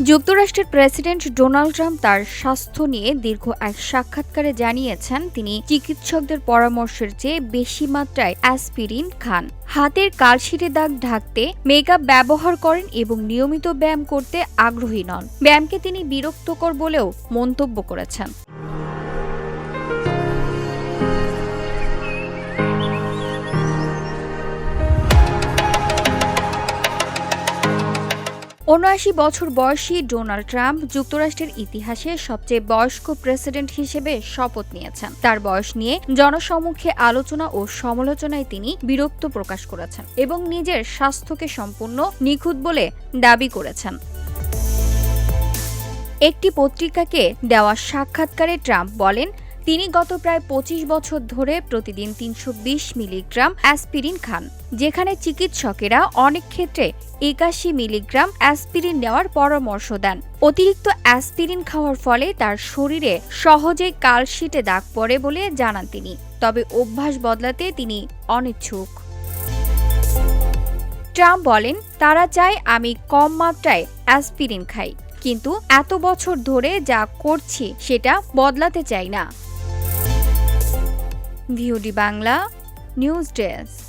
যুক্তরাষ্ট্রের president Donald Trump তার স্বাস্থ্য নিয়ে দীর্ঘ এক সাক্ষাৎকারে জানিয়েছেন তিনি চিকিৎসকদের পরামর্শের চেয়ে বেশি মাত্রায় অ্যাসপিরিন খান, হাতের কালশিটে দাগ ঢাকতে মেকআপ ব্যবহার করেন এবং নিয়মিত ব্যায়াম করতে আগ্রহী নন। ব্যায়ামকে তিনি বিরক্তকর বলেও মন্তব্য করেছেন। ৭৯ বছর বয়সী ডোনাল্ড ট্রাম্প যুক্তরাষ্ট্রের ইতিহাসে সবচেয়ে বয়স্ক প্রেসিডেন্ট হিসেবে শপথ নিয়েছেন। তার বয়স নিয়ে জনসমক্ষে আলোচনা ও সমালোচনায় তিনি বিরক্ত প্রকাশ করেছেন এবং নিজের স্বাস্থ্যকে সম্পূর্ণ নিখুঁত বলে দাবি করেছেন। একটি পত্রিকাকে দেওয়া সাক্ষাৎকারে ট্রাম্প বলেন, তিনি গত প্রায় ২৫ বছর ধরে প্রতিদিন ৩২০ মিলিগ্রাম অ্যাসপিরিন খান, যেখানে চিকিৎসকেরা অনেক ক্ষেত্রে ৮১ মিলিগ্রাম অ্যাসপিরিন নেওয়ার পরামর্শ দেন। অতিরিক্ত অ্যাসপিরিন খাওয়ার ফলে তার শরীরে সহজেই কালশিটে দাগ পড়ে বলে জানান তিনি, তবে অভ্যাস বদলাতে তিনি অনিচ্ছুক। ট্রাম্প বলেন, তারা চায় আমি কম মাত্রায় অ্যাসপিরিন খাই, কিন্তু এত বছর ধরে যা করছি সেটা বদলাতে চাই না। VOD Bangla news desk.